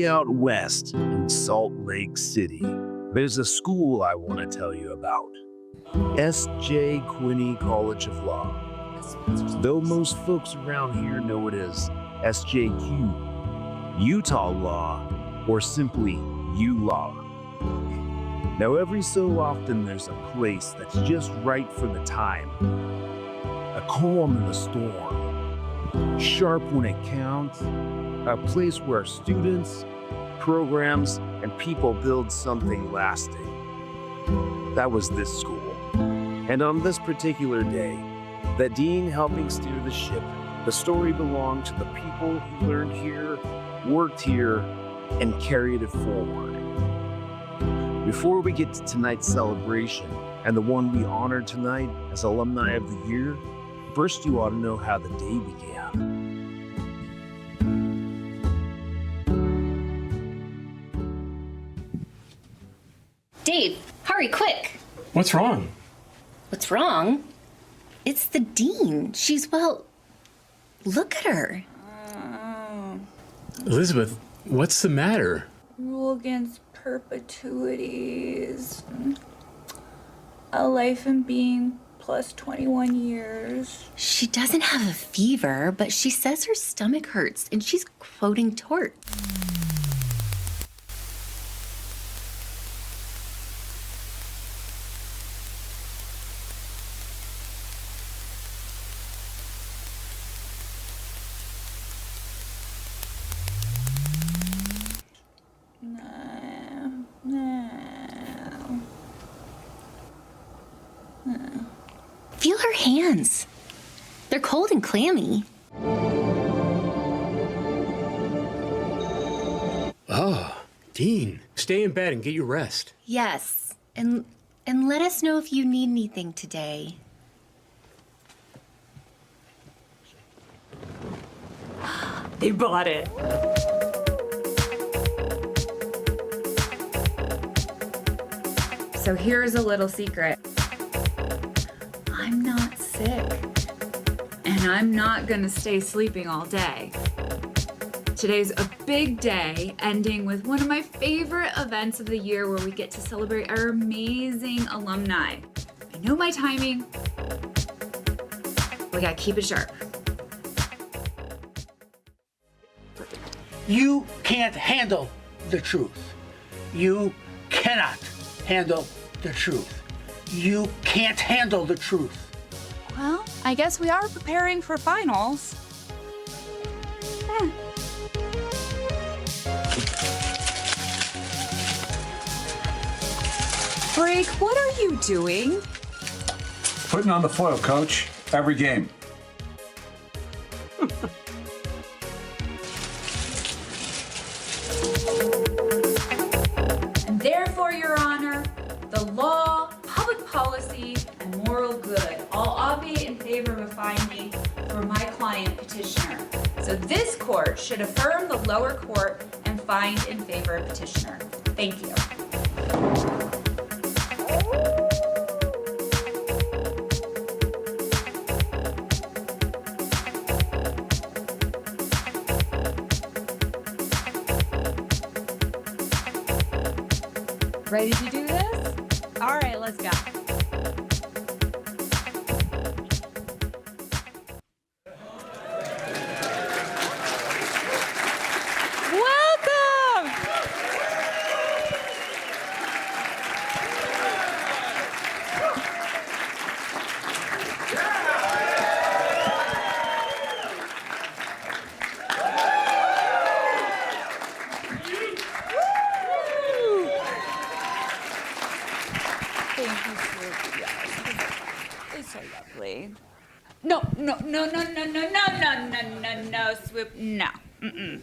Way out west in Salt Lake City, there's a school I want to tell you about. S.J. Quinney College of Law. Though most folks around here know it as SJQ, Utah Law, or simply U-Law. Now every so often there's a place that's just right for the time. A calm in the storm. Sharp when it counts. A place where students, programs, and people build something lasting. That was this school. And on this particular day, the dean helping steer the ship, the story belonged to the people who learned here, worked here, and carried it forward. Before we get to tonight's celebration, and the one we honor tonight as Alumni of the Year, first you ought to know how the day began. Dave, hurry, quick. What's wrong? What's wrong? It's the dean. She's, well, look at her. Elizabeth, what's the matter? Rule against perpetuities. A life in being plus 21 years. She doesn't have a fever, but she says her stomach hurts, and she's quoting Tort. Feel her hands. They're cold and clammy. Oh, Dean, stay in bed and get your rest. Yes, and let us know if you need anything today. They bought it. So here's a little secret. I'm not sick. And I'm not gonna stay sleeping all day. Today's a big day, ending with one of my favorite events of the year where we get to celebrate our amazing alumni. I know my timing. We gotta keep it sharp. You can't handle the truth. You cannot handle the truth. You can't handle the truth. Well, I guess we are preparing for finals. Break, what are you doing? Putting on the foil, coach. Every game. And therefore, Your Honor, the law, public policy, and moral good all obviate in favor of a finding for my client petitioner. So this court should affirm the lower court and find in favor of petitioner. Thank you. Ready to do this? All right, let's go. Welcome! It's so lovely. No, Swoop, no.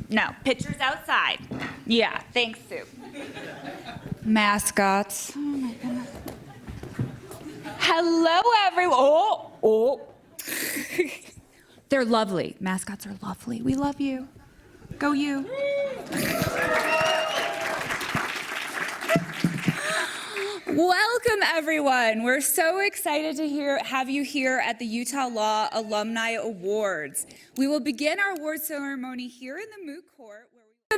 No, pictures outside. Yeah, thanks, Swoop. Mascots. Oh my goodness. Hello, everyone. Oh. They're lovely. Mascots are lovely. We love you. Go you. Welcome, everyone. We're so excited to have you here at the Utah Law Alumni Awards. We will begin our award ceremony here in the moot court.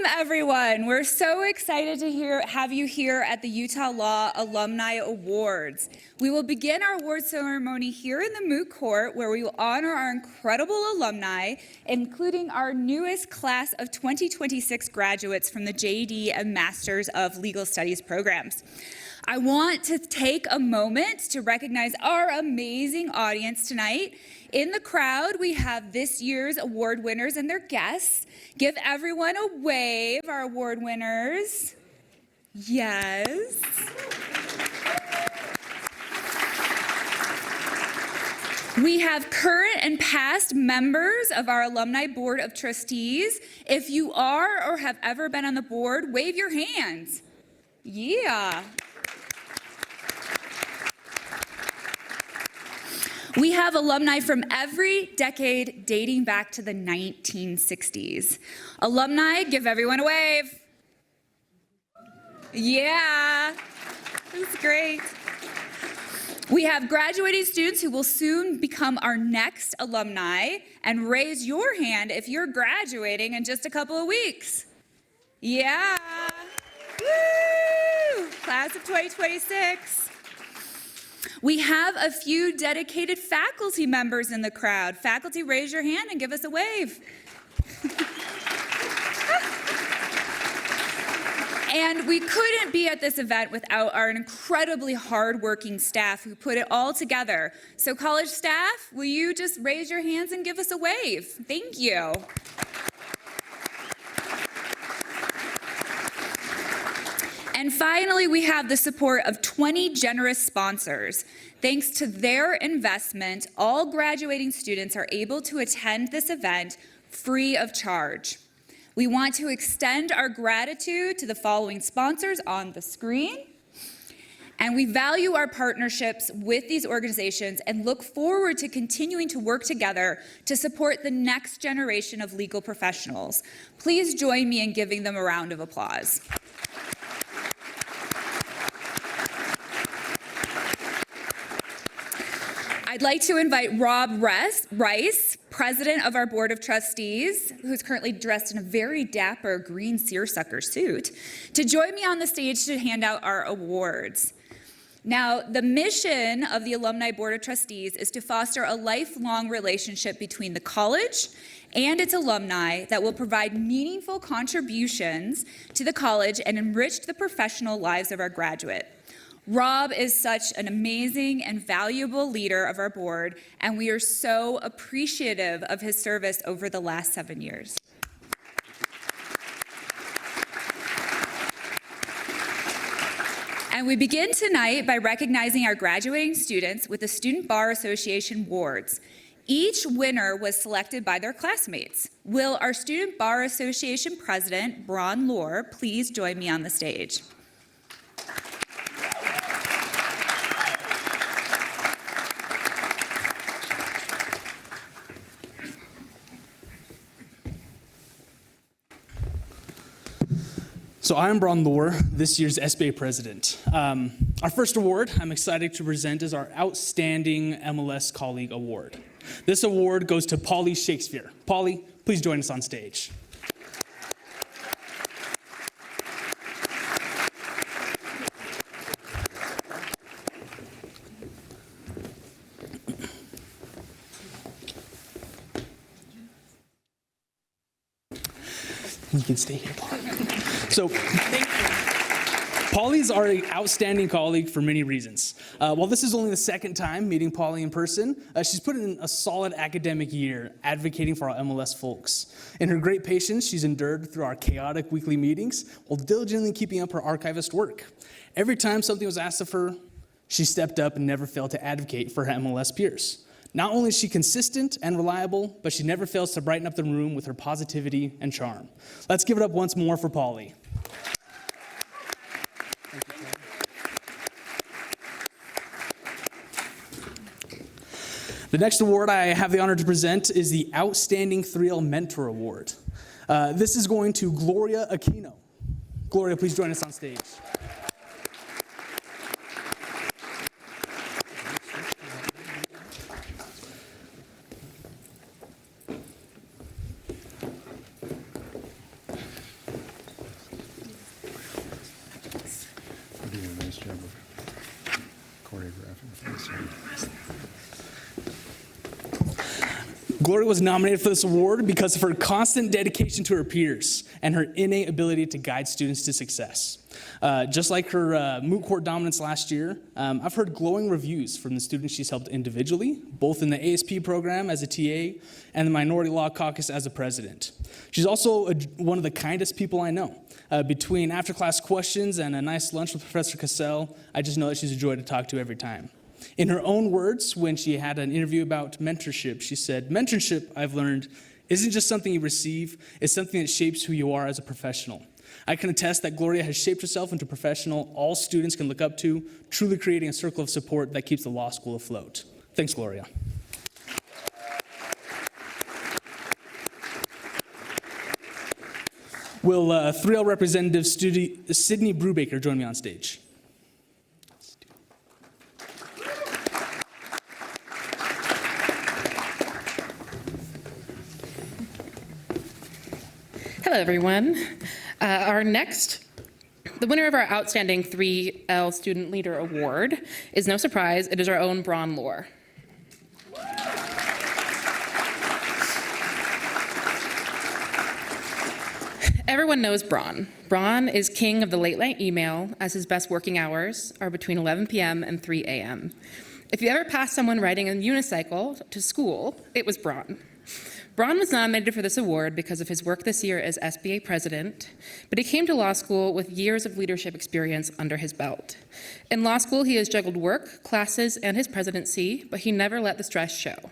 Welcome, everyone. We're so excited to have you here at the Utah Law Alumni Awards. We will begin our award ceremony here in the Moot Court, where we will honor our incredible alumni, including our newest class of 2026 graduates from the JD and Masters of Legal Studies programs. I want to take a moment to recognize our amazing audience tonight. In the crowd, we have this year's award winners and their guests. Give everyone a wave, our award winners. Yes. We have current and past members of our Alumni Board of Trustees. If you are or have ever been on the board, wave your hands. Yeah. We have alumni from every decade dating back to the 1960s. Alumni, give everyone a wave. Yeah, that's great. We have graduating students who will soon become our next alumni, and raise your hand if you're graduating in just a couple of weeks. Yeah. Woo! Class of 2026. We have a few dedicated faculty members in the crowd. Faculty, raise your hand and give us a wave. And we couldn't be at this event without our incredibly hardworking staff who put it all together. So college staff, will you just raise your hands and give us a wave? Thank you. And finally, we have the support of 20 generous sponsors. Thanks to their investment, all graduating students are able to attend this event free of charge. We want to extend our gratitude to the following sponsors on the screen. And we value our partnerships with these organizations and look forward to continuing to work together to support the next generation of legal professionals. Please join me in giving them a round of applause. I'd like to invite Rob Rice, president of our Board of Trustees, who's currently dressed in a very dapper green seersucker suit, to join me on the stage to hand out our awards. Now, the mission of the Alumni Board of Trustees is to foster a lifelong relationship between the college and its alumni that will provide meaningful contributions to the college and enrich the professional lives of our graduates. Rob is such an amazing and valuable leader of our board, and we are so appreciative of his service over the last 7 years. And we begin tonight by recognizing our graduating students with the Student Bar Association awards. Each winner was selected by their classmates. Will our Student Bar Association president, Bron Lohr, please join me on the stage? So I'm Bron Lohr, this year's SBA president. Our first award I'm excited to present is our Outstanding MLS Colleague Award. This award goes to Polly Shakespeare. Polly, please join us on stage. You can stay here, Polly. So, Polly's our outstanding colleague for many reasons. While this is only the second time meeting Polly in person, she's put in a solid academic year advocating for our MLS folks. In her great patience, she's endured through our chaotic weekly meetings while diligently keeping up her archivist work. Every time something was asked of her, she stepped up and never failed to advocate for her MLS peers. Not only is she consistent and reliable, but she never fails to brighten up the room with her positivity and charm. Let's give it up once more for Polly. The next award I have the honor to present is the Outstanding 3L Mentor Award. This is going to Gloria Aquino. Gloria, please join us on stage. Gloria was nominated for this award because of her constant dedication to her peers and her innate ability to guide students to success. Just like her moot court dominance last year, I've heard glowing reviews from the students she's helped individually, both in the ASP program as a TA and the Minority Law Caucus as a president. She's also one of the kindest people I know. Between after-class questions and a nice lunch with Professor Cassell, I just know that she's a joy to talk to every time. In her own words, when she had an interview about mentorship, she said, "Mentorship, I've learned, isn't just something you receive, it's something that shapes who you are as a professional." I can attest that Gloria has shaped herself into a professional all students can look up to, truly creating a circle of support that keeps the law school afloat. Thanks, Gloria. Will 3L Representative Sydney Brubaker join me on stage? Hello, everyone. The winner of our Outstanding 3L Student Leader Award is no surprise, it is our own Braun Lohr. Everyone knows Braun. Braun is king of the late night email, as his best working hours are between 11 p.m. and 3 a.m. If you ever passed someone riding a unicycle to school, it was Braun. Braun was nominated for this award because of his work this year as SBA president, but he came to law school with years of leadership experience under his belt. In law school, he has juggled work, classes, and his presidency, but he never let the stress show.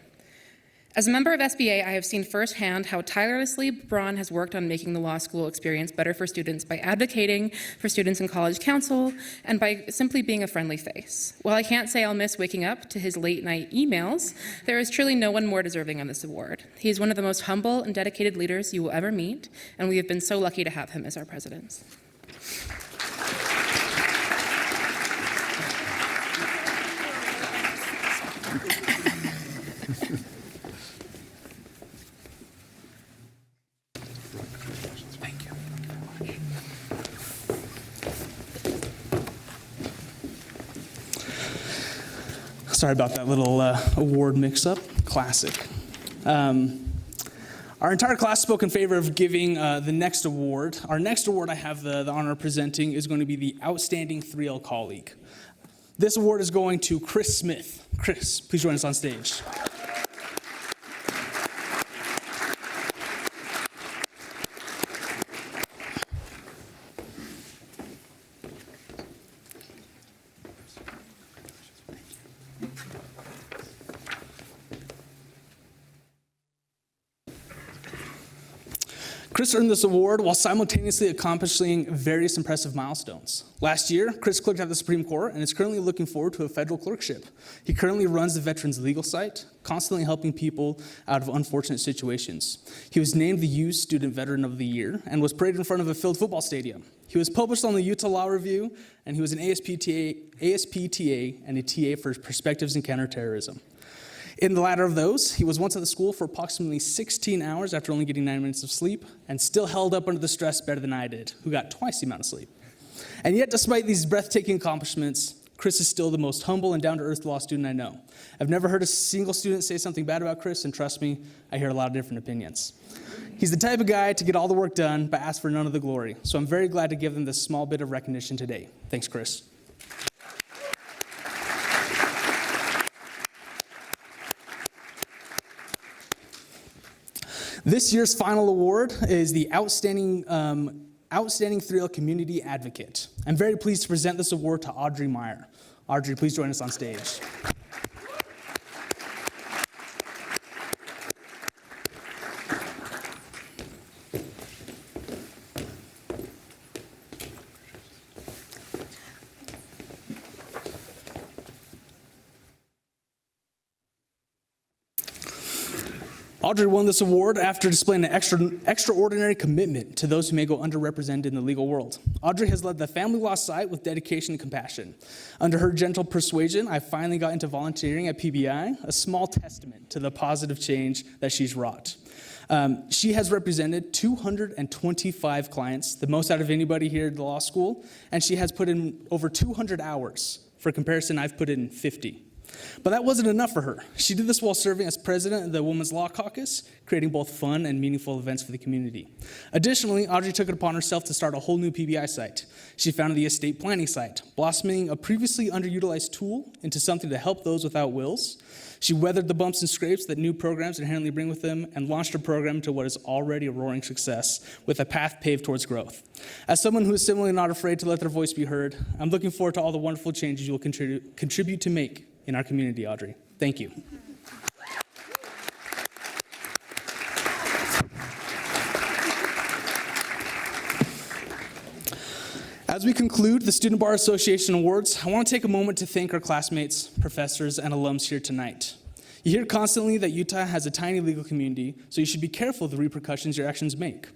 As a member of SBA, I have seen firsthand how tirelessly Braun has worked on making the law school experience better for students by advocating for students in college council and by simply being a friendly face. While I can't say I'll miss waking up to his late night emails, there is truly no one more deserving of this award. He is one of the most humble and dedicated leaders you will ever meet, and we have been so lucky to have him as our president. Sorry about that little award mix-up. Classic. Our entire class spoke in favor of giving the next award. Our next award I have the honor of presenting is going to be the Outstanding 3L Colleague. This award is going to Chris Smith. Chris, please join us on stage. Chris earned this award while simultaneously accomplishing various impressive milestones. Last year, Chris clerked at the Supreme Court and is currently looking forward to a federal clerkship. He currently runs the Veterans Legal Site, constantly helping people out of unfortunate situations. He was named the U Student Veteran of the Year and was paraded in front of a filled football stadium. He was published on the Utah Law Review, and he was an ASPTA and a TA for Perspectives in Counterterrorism. In the latter of those, he was once at the school for approximately 16 hours after only getting 9 minutes of sleep, and still held up under the stress better than I did, who got twice the amount of sleep. And yet, despite these breathtaking accomplishments, Chris is still the most humble and down-to-earth law student I know. I've never heard a single student say something bad about Chris, and trust me, I hear a lot of different opinions. He's the type of guy to get all the work done, but ask for none of the glory. So I'm very glad to give him this small bit of recognition today. Thanks, Chris. This year's final award is the Outstanding 3L Community Advocate. I'm very pleased to present this award to Audrey Meyer. Audrey, please join us on stage. Audrey won this award after displaying an extraordinary commitment to those who may go underrepresented in the legal world. Audrey has led the family law site with dedication and compassion. Under her gentle persuasion, I finally got into volunteering at PBI, a small testament to the positive change that she's wrought. She has represented 225 clients, the most out of anybody here at the law school, and she has put in over 200 hours. For comparison, I've put in 50. But that wasn't enough for her. She did this while serving as president of the Women's Law Caucus, creating both fun and meaningful events for the community. Additionally, Audrey took it upon herself to start a whole new PBI site. She founded the estate planning site, blossoming a previously underutilized tool into something to help those without wills. She weathered the bumps and scrapes that new programs inherently bring with them and launched her program to what is already a roaring success with a path paved towards growth. As someone who is similarly not afraid to let their voice be heard, I'm looking forward to all the wonderful changes you will contribute to make in our community, Audrey. Thank you. As we conclude the Student Bar Association Awards, I want to take a moment to thank our classmates, professors, and alums here tonight. You hear constantly that Utah has a tiny legal community, so you should be careful of the repercussions your actions make.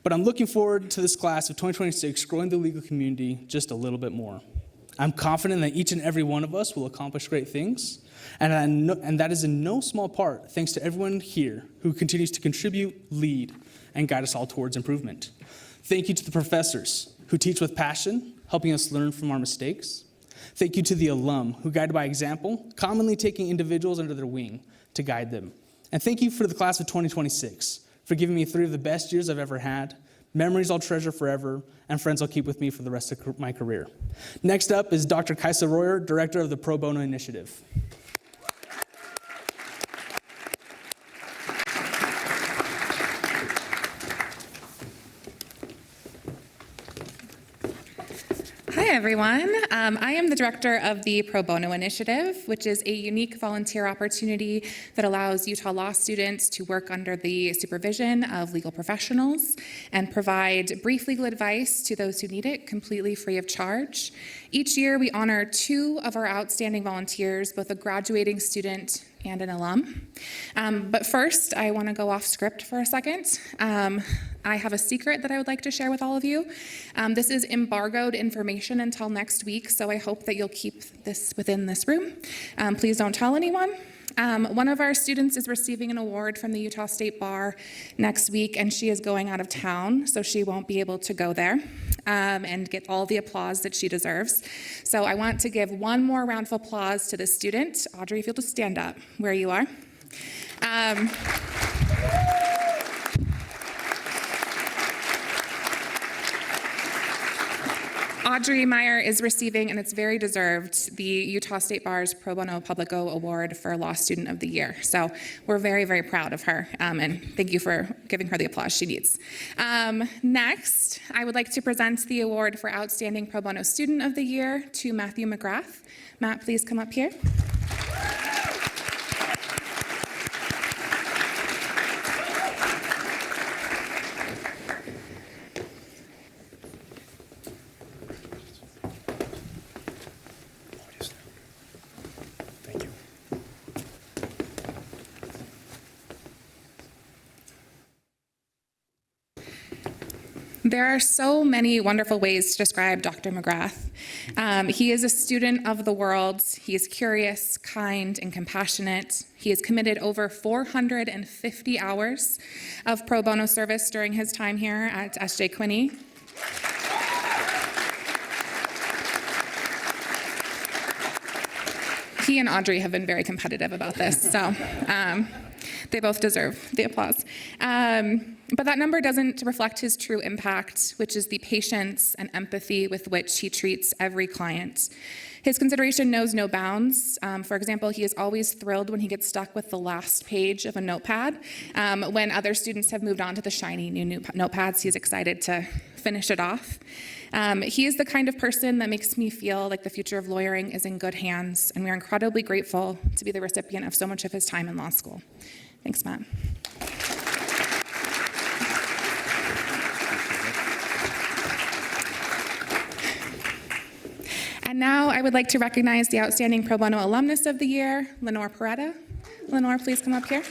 But I'm looking forward to this class of 2026 growing the legal community just a little bit more. I'm confident that each and every one of us will accomplish great things, and that is in no small part thanks to everyone here who continues to contribute, lead, and guide us all towards improvement. Thank you to the professors who teach with passion, helping us learn from our mistakes. Thank you to the alum who guide by example, commonly taking individuals under their wing to guide them. And thank you for the class of 2026 for giving me 3 of the best years I've ever had, memories I'll treasure forever, and friends I'll keep with me for the rest of my career. Next up is Dr. Kaisa Royer, Director of the Pro Bono Initiative. Hi, everyone. I am the director of the Pro Bono Initiative, which is a unique volunteer opportunity that allows Utah Law students to work under the supervision of legal professionals and provide brief legal advice to those who need it, completely free of charge. Each year, we honor 2 of our outstanding volunteers, both a graduating student and an alum. But first, I want to go off script for a second. I have a secret that I would like to share with all of you. This is embargoed information until next week, so I hope that you'll keep this within this room. Please don't tell anyone. One of our students is receiving an award from the Utah State Bar next week, and she is going out of town, so she won't be able to go there and get all the applause that she deserves. So I want to give one more round of applause to this student. Audrey, if you'll just stand up where you are. Audrey Meyer is receiving, and it's very deserved, the Utah State Bar's Pro Bono Publico Award for Law Student of the Year. So we're very, very proud of her, and thank you for giving her the applause she needs. Next, I would like to present the award for Outstanding Pro Bono Student of the Year to Matthew McGrath. Matt, please come up here. There are so many wonderful ways to describe Dr. McGrath. He is a student of the world. He is curious, kind, and compassionate. He has committed over 450 hours of pro bono service during his time here at SJ Quinney. He and Audrey have been very competitive about this, so they both deserve the applause. But that number doesn't reflect his true impact, which is the patience and empathy with which he treats every client. His consideration knows no bounds. For example, he is always thrilled when he gets stuck with the last page of a notepad. When other students have moved on to the shiny new notepads, he's excited to finish it off. He is the kind of person that makes me feel like the future of lawyering is in good hands, and we are incredibly grateful to be the recipient of so much of his time in law school. Thanks, Matt. And now I would like to recognize the Outstanding Pro Bono Alumnus of the Year, Lenore Peretta. Lenore, please come up here.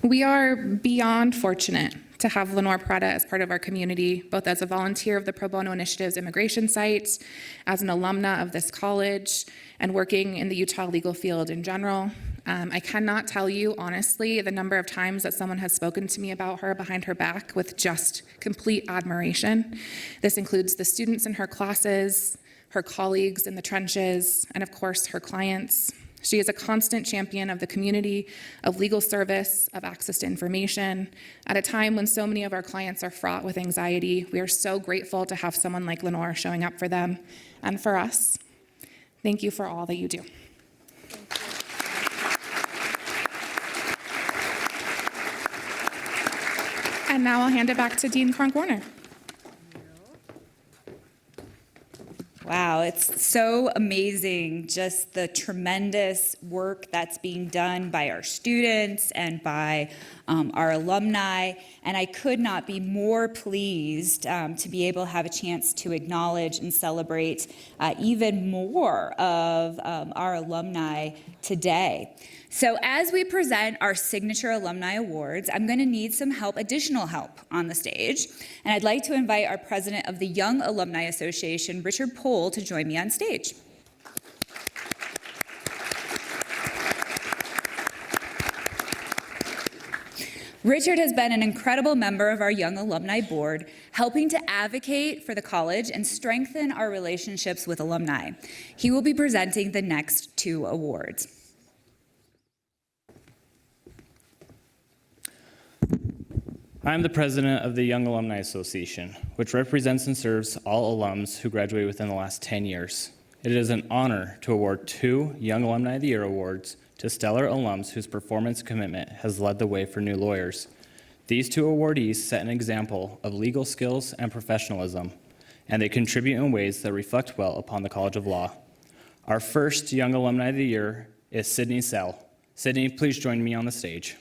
We are beyond fortunate to have Lenore Prada as part of our community, both as a volunteer of the Pro Bono Initiative's immigration site, as an alumna of this college, and working in the Utah legal field in general. I cannot tell you, honestly, the number of times that someone has spoken to me about her behind her back with just complete admiration. This includes the students in her classes, her colleagues in the trenches, and of course, her clients. She is a constant champion of the community, of legal service, of access to information. At a time when so many of our clients are fraught with anxiety, we are so grateful to have someone like Lenore showing up for them and for us. Thank you for all that you do. And now I'll hand it back to Dean Cronk-Warner. Wow, it's so amazing, just the tremendous work that's being done by our students and by our alumni. And I could not be more pleased to be able to have a chance to acknowledge and celebrate even more of our alumni today. So as we present our signature alumni awards, I'm going to need some help, additional help on the stage. And I'd like to invite our president of the Young Alumni Association, Richard Pohl, to join me on stage. Richard has been an incredible member of our Young Alumni Board, helping to advocate for the college and strengthen our relationships with alumni. He will be presenting the next two awards. I'm the president of the Young Alumni Association, which represents and serves all alums who graduate within the last 10 years. It is an honor to award 2 Young Alumni of the Year awards to stellar alums whose performance and commitment has led the way for new lawyers. These 2 awardees set an example of legal skills and professionalism, and they contribute in ways that reflect well upon the College of Law. Our first Young Alumni of the Year is Sydney Sell. Sydney, please join me on the stage.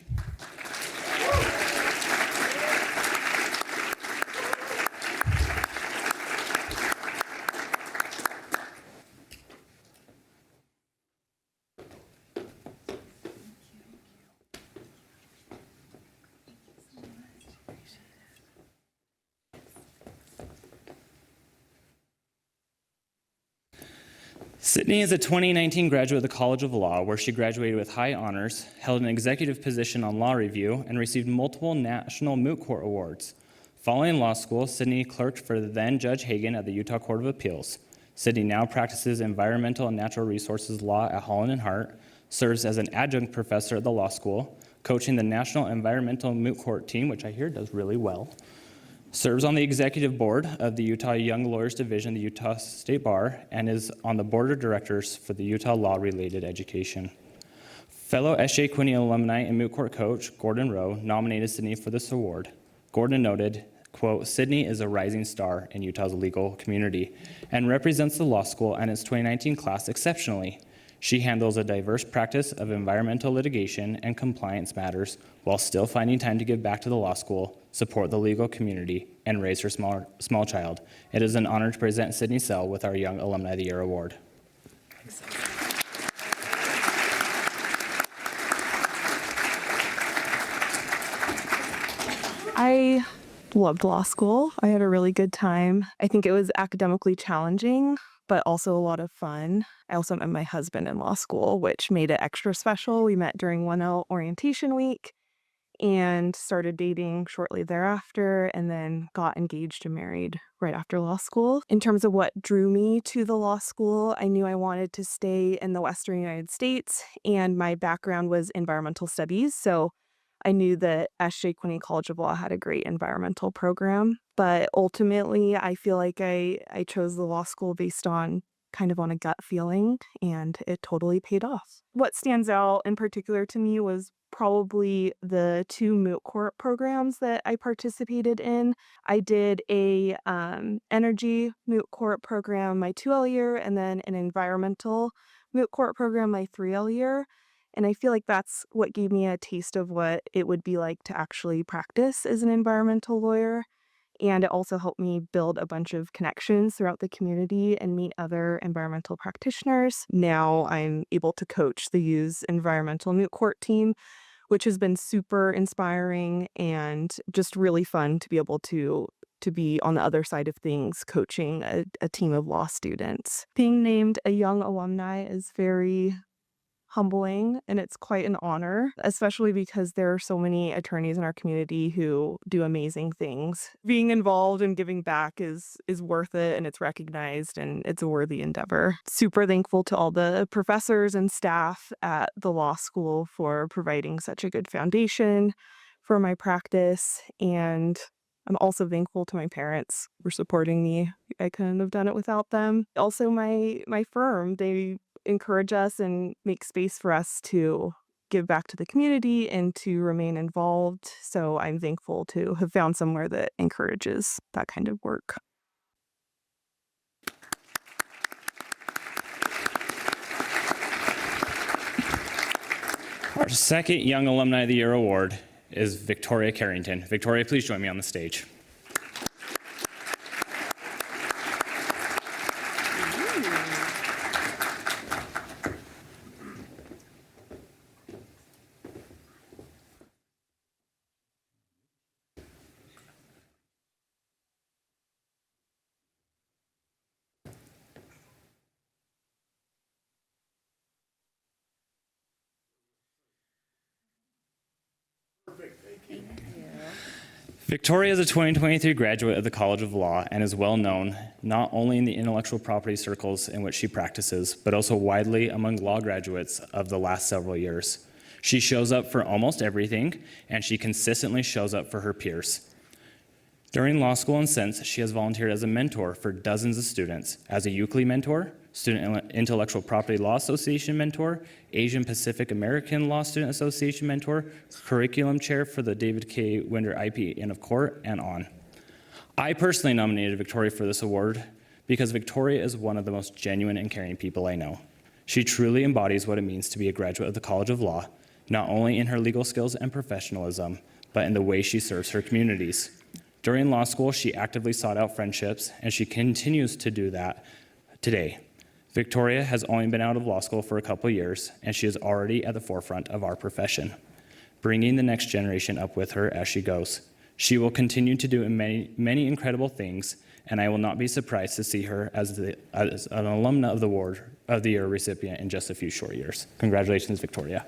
Sydney is a 2019 graduate of the College of Law, where she graduated with high honors, held an executive position on law review, and received multiple national moot court awards. Following law school, Sydney clerked for the then Judge Hagan at the Utah Court of Appeals. Sydney now practices environmental and natural resources law at Holland and Hart, serves as an adjunct professor at the law school, coaching the National Environmental Moot Court team, which I hear does really well, serves on the executive board of the Utah Young Lawyers Division, the Utah State Bar, and is on the board of directors for the Utah Law-Related Education. Fellow S.J. Quinney alumni and moot court coach Gordon Rowe nominated Sydney for this award. Gordon noted, quote, "Sydney is a rising star in Utah's legal community and represents the law school and its 2019 class exceptionally. She handles a diverse practice of environmental litigation and compliance matters while still finding time to give back to the law school, support the legal community, and raise her small child. It is an honor to present Sydney Sell with our Young Alumni of the Year Award." I loved law school. I had a really good time. I think it was academically challenging, but also a lot of fun. I also met my husband in law school, which made it extra special. We met during 1L orientation week and started dating shortly thereafter, and then got engaged and married right after law school. In terms of what drew me to the law school, I knew I wanted to stay in the Western United States, and my background was environmental studies, so I knew that S.J. Quinney College of Law had a great environmental program. But ultimately, I feel like I chose the law school based on kind of on a gut feeling, and it totally paid off. What stands out in particular to me was probably the 2 moot court programs that I participated in. I did a energy moot court program my 2L year, and then an environmental moot court program my 3L year. And I feel like that's what gave me a taste of what it would be like to actually practice as an environmental lawyer. And it also helped me build a bunch of connections throughout the community and meet other environmental practitioners. Now I'm able to coach the U's environmental moot court team, which has been super inspiring and just really fun to be able to be on the other side of things, coaching a team of law students. Being named a young alumni is very humbling, and it's quite an honor, especially because there are so many attorneys in our community who do amazing things. Being involved and giving back is worth it, and it's recognized, and it's a worthy endeavor. Super thankful to all the professors and staff at the law school for providing such a good foundation for my practice, and I'm also thankful to my parents for supporting me. I couldn't have done it without them. Also, my firm, they encourage us and make space for us to give back to the community and to remain involved. So I'm thankful to have found somewhere that encourages that kind of work. Our second Young Alumni of the Year award is Victoria Carrington. Victoria, please join me on the stage. Victoria is a 2023 graduate of the College of Law and is well known not only in the intellectual property circles in which she practices, but also widely among law graduates of the last several years. She shows up for almost everything, and she consistently shows up for her peers. During law school and since, she has volunteered as a mentor for dozens of students, as a Euclid mentor, Student Intellectual Property Law Association mentor, Asian Pacific American Law Student Association mentor, curriculum chair for the David K. Winder IP Inn of Court, and on. I personally nominated Victoria for this award because Victoria is one of the most genuine and caring people I know. She truly embodies what it means to be a graduate of the College of Law, not only in her legal skills and professionalism, but in the way she serves her communities. During law school, she actively sought out friendships, and she continues to do that today. Victoria has only been out of law school for a couple years, and she is already at the forefront of our profession, bringing the next generation up with her as she goes. She will continue to do many, many incredible things, and I will not be surprised to see her as an alumna of the Award of the Year recipient in just a few short years. Congratulations, Victoria.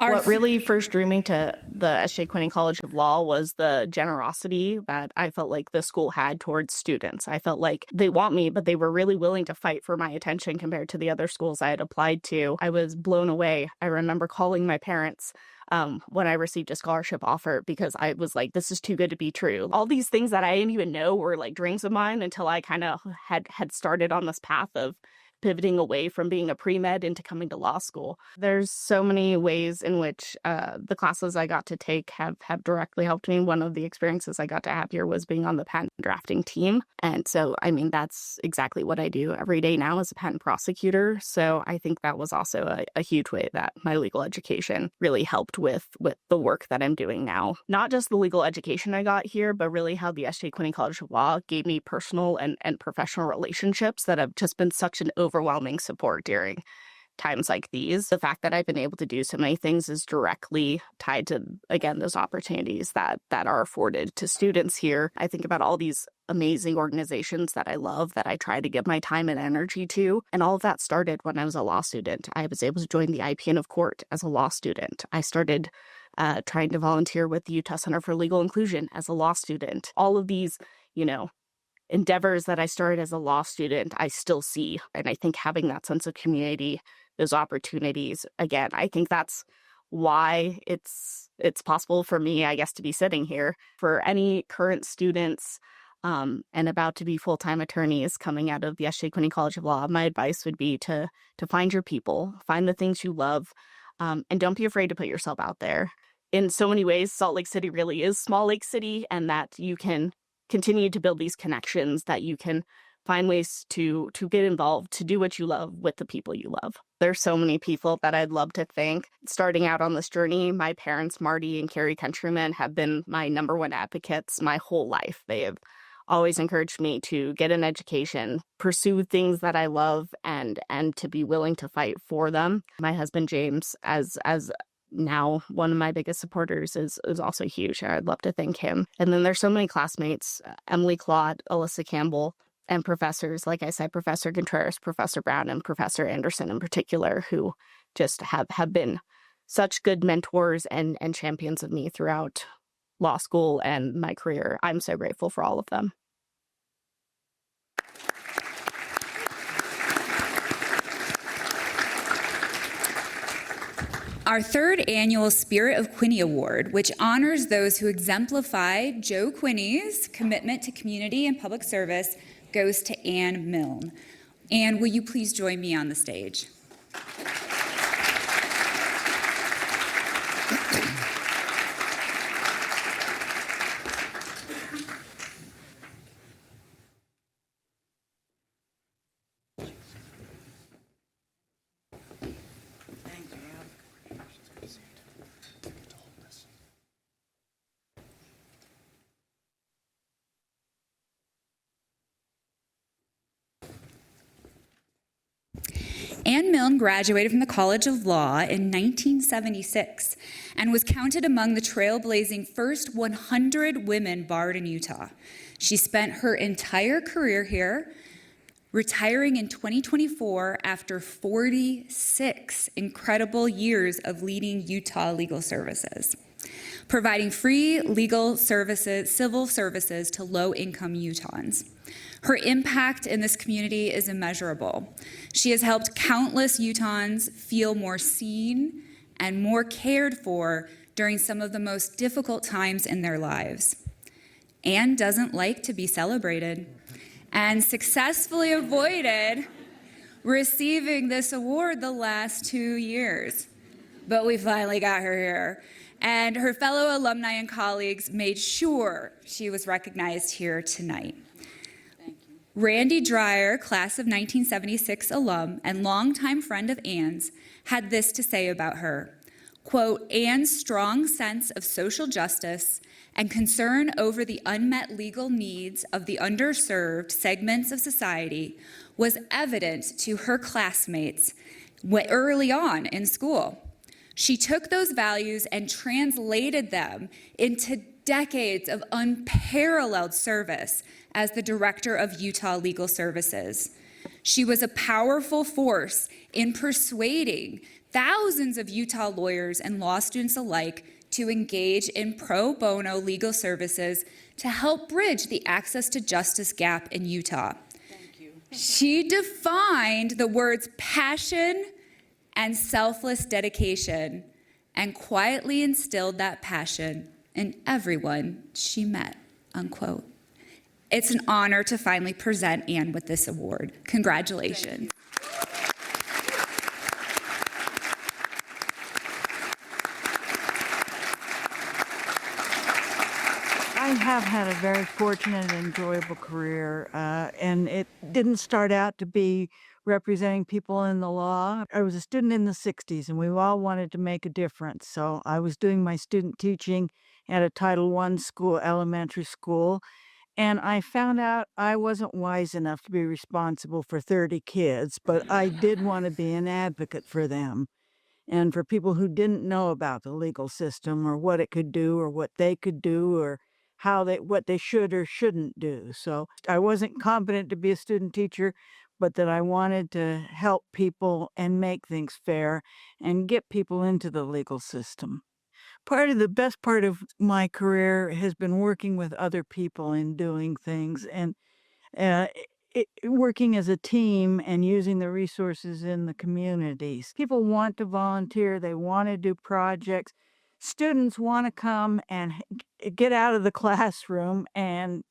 What really first drew me to the S.J. Quinney College of Law was the generosity that I felt like the school had towards students. I felt like they want me, but they were really willing to fight for my attention compared to the other schools I had applied to. I was blown away. I remember calling my parents when I received a scholarship offer because I was like, this is too good to be true. All these things that I didn't even know were like dreams of mine until I kind of had started on this path of pivoting away from being a pre-med into coming to law school. There's so many ways in which the classes I got to take have directly helped me. One of the experiences I got to have here was being on the patent drafting team. And so, I mean, that's exactly what I do every day now as a patent prosecutor. So I think that was also a huge way that my legal education really helped with the work that I'm doing now. Not just the legal education I got here, but really how the S.J. Quinney College of Law gave me personal and professional relationships that have just been such an overwhelming support during times like these. The fact that I've been able to do so many things is directly tied to, again, those opportunities that are afforded to students here. I think about all these amazing organizations that I love, that I try to give my time and energy to. And all of that started when I was a law student. I was able to join the IPN of Court as a law student. I started trying to volunteer with the Utah Center for Legal Inclusion as a law student. All of these, endeavors that I started as a law student, I still see. And I think having that sense of community, those opportunities, again, I think that's why it's possible for me, I guess, to be sitting here. For any current students and about to be full-time attorneys coming out of the S.J. Quinney College of Law, my advice would be to find your people, find the things you love, and don't be afraid to put yourself out there. In so many ways, Salt Lake City really is small Lake City, and that you can continue to build these connections, that you can find ways to get involved, to do what you love with the people you love. There's so many people that I'd love to thank. Starting out on this journey, my parents, Marty and Carrie Countryman, have been my number one advocates my whole life. They have always encouraged me to get an education, pursue things that I love, and to be willing to fight for them. My husband, James, as now one of my biggest supporters, is also huge. I'd love to thank him. And then there's so many classmates, Emily Claude, Alyssa Campbell, and professors, like I said, Professor Contreras, Professor Brown, and Professor Anderson in particular, who just have been such good mentors and champions of me throughout law school and my career. I'm so grateful for all of them. Our third annual Spirit of Quinney Award, which honors those who exemplify Joe Quinney's commitment to community and public service, goes to Ann Milne. Ann, will you please join me on the stage? Ann Milne graduated from the College of Law in 1976 and was counted among the trailblazing first 100 women barred in Utah. She spent her entire career here, retiring in 2024 after 46 incredible years of leading Utah legal services, providing free legal services, civil services to low-income Utahns. Her impact in this community is immeasurable. She has helped countless Utahns feel more seen and more cared for during some of the most difficult times in their lives. Ann doesn't like to be celebrated and successfully avoided receiving this award the last 2 years. But we finally got her here. And her fellow alumni and colleagues made sure she was recognized here tonight. Randy Dreyer, class of 1976 alum and longtime friend of Ann's, had this to say about her. Quote, Ann's strong sense of social justice and concern over the unmet legal needs of the underserved segments of society was evident to her classmates early on in school. She took those values and translated them into decades of unparalleled service as the director of Utah Legal Services. She was a powerful force in persuading thousands of Utah lawyers and law students alike to engage in pro bono legal services to help bridge the access to justice gap in Utah. Thank you. She defined the words passion and selfless dedication and quietly instilled that passion in everyone she met, unquote. It's an honor to finally present Ann with this award. Congratulations. I have had a very fortunate and enjoyable career, and it didn't start out to be representing people in the law. I was a student in the 60s, and we all wanted to make a difference. So I was doing my student teaching at a Title I school, elementary school, and I found out I wasn't wise enough to be responsible for 30 kids, but I did want to be an advocate for them and for people who didn't know about the legal system or what it could do or what they could do or what they should or shouldn't do. So I wasn't competent to be a student teacher, but that I wanted to help people and make things fair and get people into the legal system. The best part of my career has been working with other people and doing things and working as a team and using the resources in the communities. People want to volunteer. They want to do projects. Students want to come and get out of the classroom and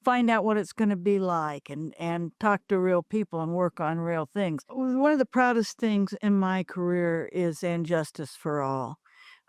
find out what it's going to be like and talk to real people and work on real things. One of the proudest things in my career is And Justice for All.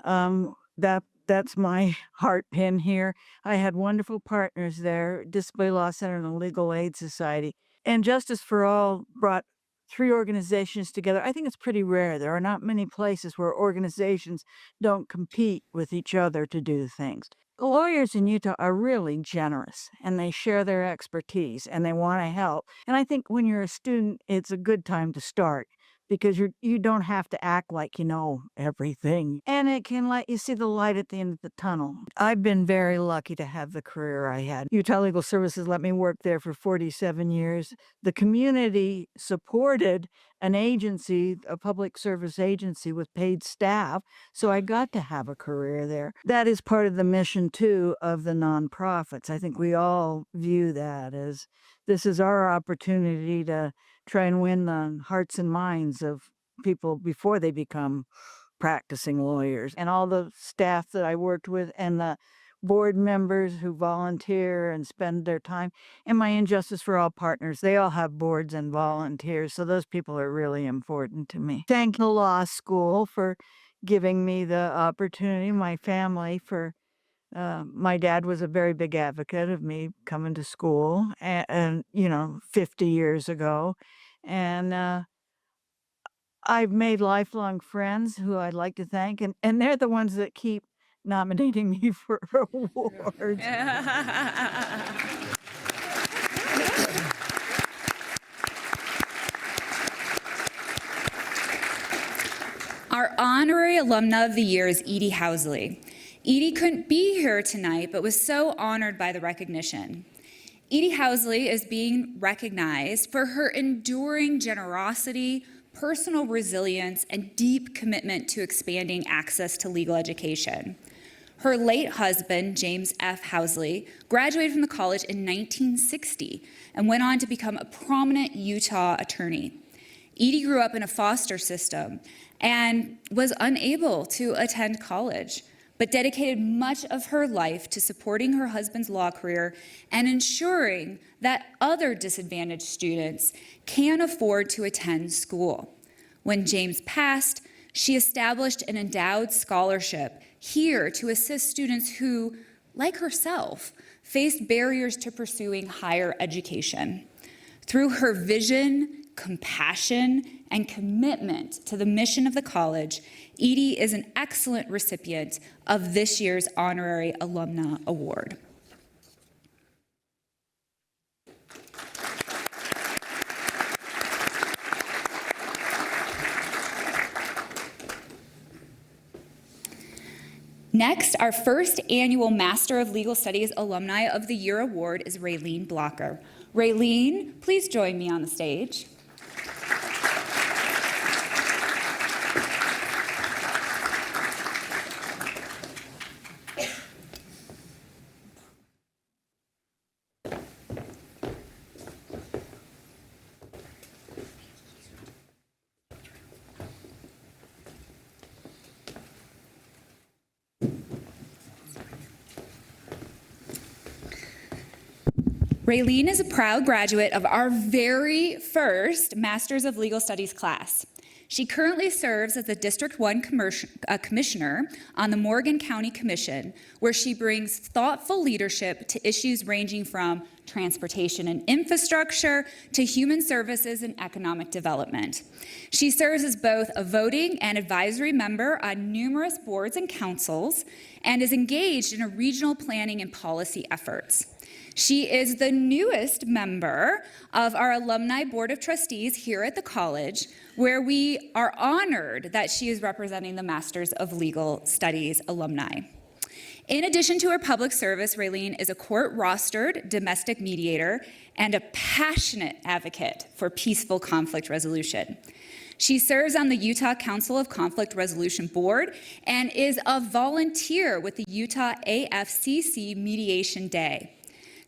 That That's my heart pin here. I had wonderful partners there, Disability Law Center and the Legal Aid Society. And Justice for All brought 3 organizations together. I think it's pretty rare. There are not many places where organizations don't compete with each other to do things. The lawyers in Utah are really generous, and they share their expertise, and they want to help. And I think when you're a student, it's a good time to start, because you don't have to act like you know everything, and it can let you see the light at the end of the tunnel. I've been very lucky to have the career I had. Utah Legal Services let me work there for 47 years. The community supported an agency, a public service agency with paid staff, so I got to have a career there. That is part of the mission, too, of the nonprofits. I think we all view that as this is our opportunity to try and win the hearts and minds of people before they become practicing lawyers. And all the staff that I worked with and the board members who volunteer and spend their time, and my Injustice for All partners, they all have boards and volunteers, so those people are really important to me. Thank the law school for giving me the opportunity, my family for my dad was a very big advocate of me coming to school, and 50 years ago. And I've made lifelong friends who I'd like to thank, and they're the ones that keep nominating me for awards. Our honorary alumna of the year is Edie Housley. Edie couldn't be here tonight, but was so honored by the recognition. Edie Housley is being recognized for her enduring generosity, personal resilience, and deep commitment to expanding access to legal education. Her late husband, James F. Housley, graduated from the college in 1960 and went on to become a prominent Utah attorney. Edie grew up in a foster system and was unable to attend college, but dedicated much of her life to supporting her husband's law career and ensuring that other disadvantaged students can afford to attend school. When James passed, she established an endowed scholarship here to assist students who, like herself, faced barriers to pursuing higher education. Through her vision, compassion, and commitment to the mission of the college, Edie is an excellent recipient of this year's Honorary Alumna Award. Next, our first annual Master of Legal Studies Alumni of the Year Award is Raylene Blocker. Raylene, please join me on the stage. Raylene is a proud graduate of our very first Masters of Legal Studies class. She currently serves as the District 1 Commissioner on the Morgan County Commission, where she brings thoughtful leadership to issues ranging from transportation and infrastructure to human services and economic development. She serves as both a voting and advisory member on numerous boards and councils and is engaged in regional planning and policy efforts. She is the newest member of our Alumni Board of Trustees here at the college, where we are honored that she is representing the Masters of Legal Studies alumni. In addition to her public service, Raylene is a court-rostered domestic mediator and a passionate advocate for peaceful conflict resolution. She serves on the Utah Council of Conflict Resolution Board and is a volunteer with the Utah AFCC Mediation Day.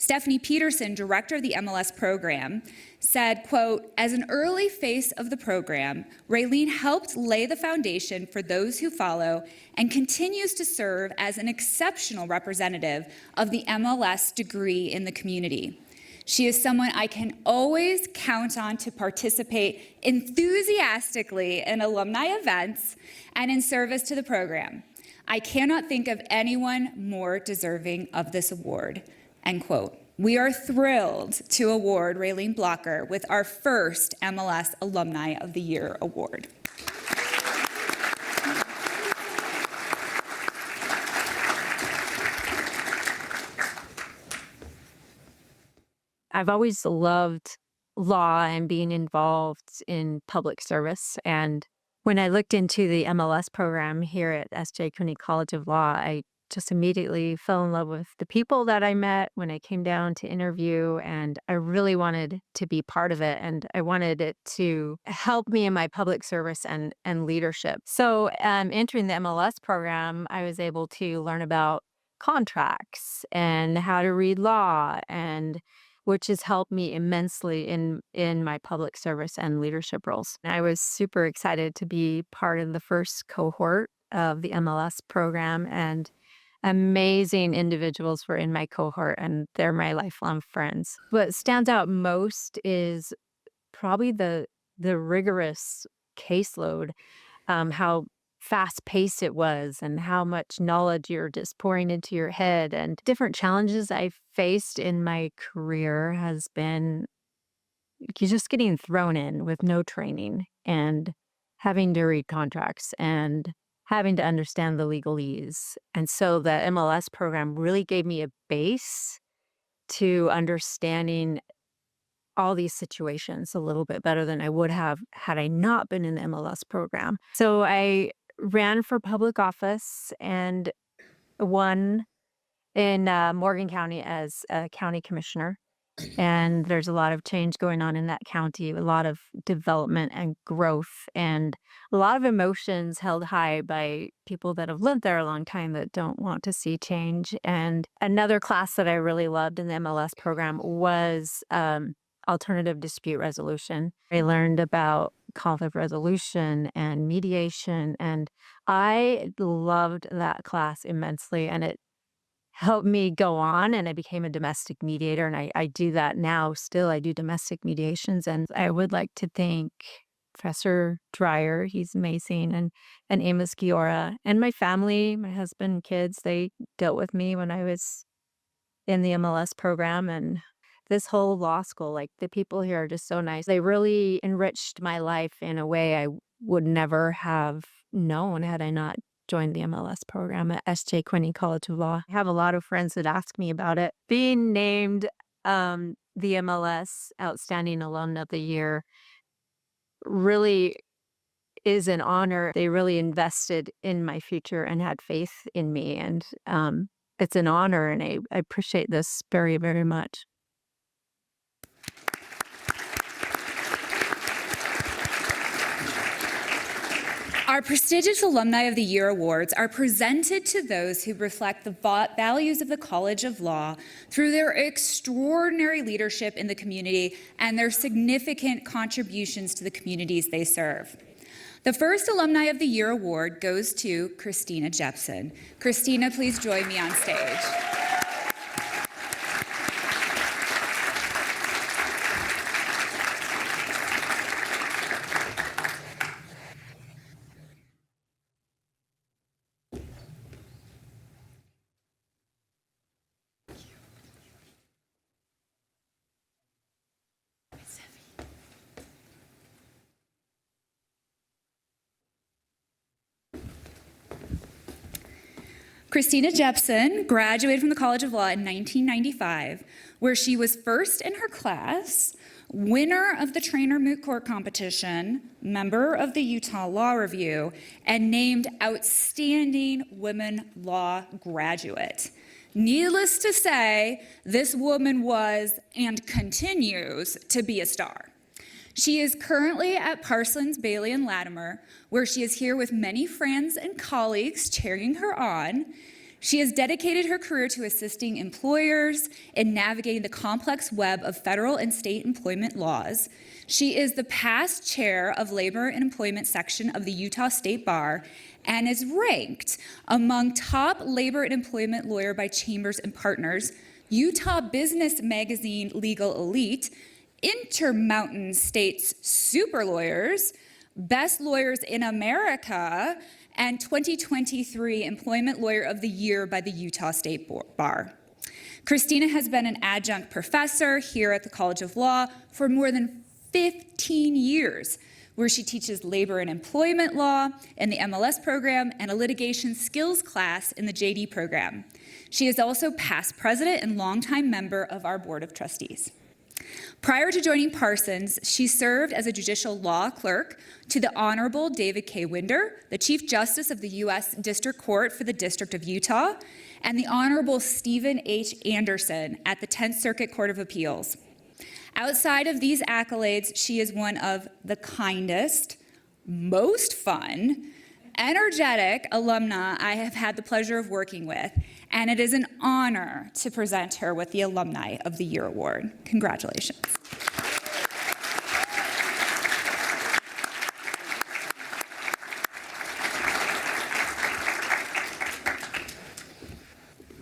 Stephanie Peterson, director of the MLS program, said, quote, "As an early face of the program, Raylene helped lay the foundation for those who follow and continues to serve as an exceptional representative of the MLS degree in the community. She is someone I can always count on to participate enthusiastically in alumni events and in service to the program. I cannot think of anyone more deserving of this award, end quote. We are thrilled to award Raylene Blocker with our first MLS Alumni of the Year award. I've always loved law and being involved in public service. And when I looked into the MLS program here at Quinney College of Law, I just immediately fell in love with the people that I met when I came down to interview, and I really wanted to be part of it, and I wanted it to help me in my public service and leadership. So entering the MLS program, I was able to learn about contracts and how to read law, and which has helped me immensely in my public service and leadership roles. I was super excited to be part of the first cohort of the MLS program, and amazing individuals were in my cohort, and they're my lifelong friends. What stands out most is probably the rigorous caseload, how fast-paced it was, and how much knowledge you're just pouring into your head. And different challenges I've faced in my career has been just getting thrown in with no training and having to read contracts and having to understand the legalese. And so the MLS program really gave me a base to understanding all these situations a little bit better than I would have had I not been in the MLS program. So I ran for public office and won in Morgan County as a county commissioner. And there's a lot of change going on in that county, a lot of development and growth, and a lot of emotions held high by people that have lived there a long time that don't want to see change. And another class that I really loved in the MLS program was alternative dispute resolution. I learned about conflict resolution and mediation, and I loved that class immensely, and it helped me go on, and I became a domestic mediator, and I do that now still. I do domestic mediations, and I would like to thank Professor Dreyer, he's amazing, and Amos Giora, and my family, my husband and kids. They dealt with me when I was in the MLS program, and this whole law school, like the people here are just so nice. They really enriched my life in a way I would never have known had I not joined the MLS program at Quinney College of Law. I have a lot of friends that ask me about it. Being named the MLS Outstanding Alumni of the Year really is an honor. They really invested in my future and had faith in me, and it's an honor, and I appreciate this very, very much. Our prestigious Alumni of the Year awards are presented to those who reflect the values of the College of Law through their extraordinary leadership in the community and their significant contributions to the communities they serve. The first Alumni of the Year award goes to Christina Jepson. Christina, please join me on stage. Christina Jepson graduated from the College of Law in 1995, where she was first in her class, winner of the Trainer Moot Court competition, member of the Utah Law Review, and named Outstanding Women Law Graduate. Needless to say, this woman was and continues to be a star. She is currently at Parsons, Bailey, and Latimer, where she is here with many friends and colleagues cheering her on. She has dedicated her career to assisting employers in navigating the complex web of federal and state employment laws. She is the past chair of Labor and Employment Section of the Utah State Bar and is ranked among top labor and employment lawyer by Chambers and Partners, Utah Business Magazine Legal Elite, Intermountain States Super Lawyers, Best Lawyers in America, and 2023 Employment Lawyer of the Year by the Utah State Bar. Christina has been an adjunct professor here at the College of Law for more than 15 years, where she teaches labor and employment law in the MLS program and a litigation skills class in the JD program. She is also past president and longtime member of our Board of Trustees. Prior to joining Parsons, she served as a judicial law clerk to the Honorable David K. Winder, the Chief Justice of the U.S. District Court for the District of Utah, and the Honorable Stephen H. Anderson at the 10th Circuit Court of Appeals. Outside of these accolades, she is one of the kindest, most fun, energetic alumni I have had the pleasure of working with, and it is an honor to present her with the Alumni of the Year Award. Congratulations.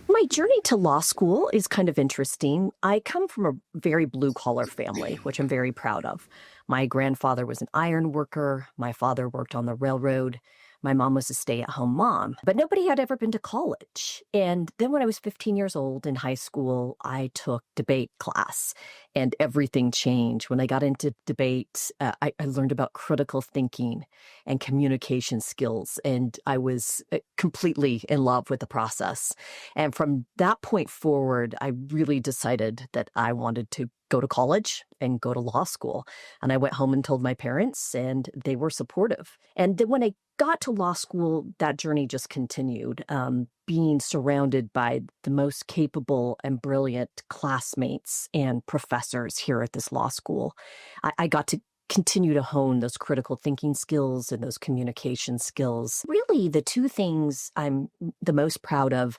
My journey to law school is kind of interesting. I come from a very blue-collar family, which I'm very proud of. My grandfather was an iron worker. My father worked on the railroad. My mom was a stay-at-home mom, but nobody had ever been to college. And then when I was 15 years old in high school, I took debate class, and everything changed. When I got into debate, I learned about critical thinking and communication skills, and I was completely in love with the process. And from that point forward, I really decided that I wanted to go to college and go to law school. And I went home and told my parents, and they were supportive. And then when I got to law school, that journey just continued, being surrounded by the most capable and brilliant classmates and professors here at this law school. I got to continue to hone those critical thinking skills and those communication skills. Really, the two things I'm the most proud of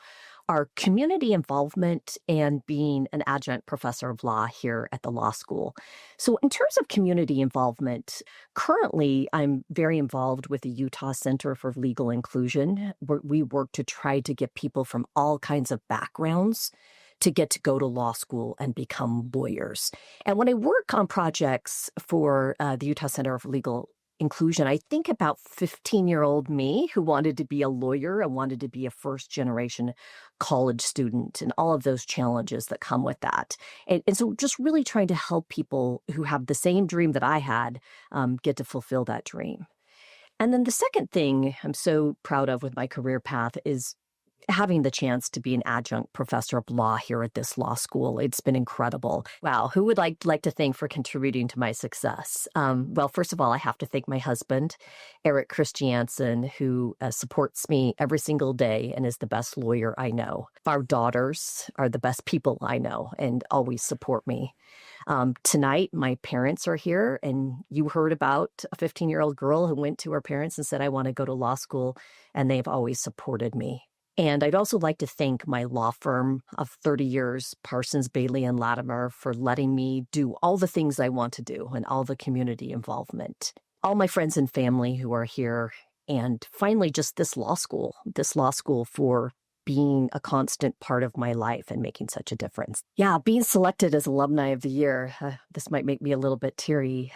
are community involvement and being an adjunct professor of law here at the law school. So in terms of community involvement, currently I'm very involved with the Utah Center for Legal Inclusion, where we work to try to get people from all kinds of backgrounds to get to go to law school and become lawyers. And when I work on projects for the Utah Center for Legal Inclusion, I think about 15-year-old me who wanted to be a lawyer and wanted to be a first-generation college student and all of those challenges that come with that. And so just really trying to help people who have the same dream that I had get to fulfill that dream. And then the second thing I'm so proud of with my career path is having the chance to be an adjunct professor of law here at this law school. It's been incredible. Wow, who would like to thank for contributing to my success? Well, first of all, I have to thank my husband, Eric Christiansen, who supports me every single day and is the best lawyer I know. Our daughters are the best people I know and always support me. Tonight, my parents are here, and you heard about a 15-year-old girl who went to her parents and said, I want to go to law school, and they've always supported me. And I'd also like to thank my law firm of 30 years, Parsons, Bailey, and Latimer, for letting me do all the things I want to do and all the community involvement. All my friends and family who are here, and finally, just this law school for being a constant part of my life and making such a difference. Yeah, being selected as Alumni of the Year, this might make me a little bit teary.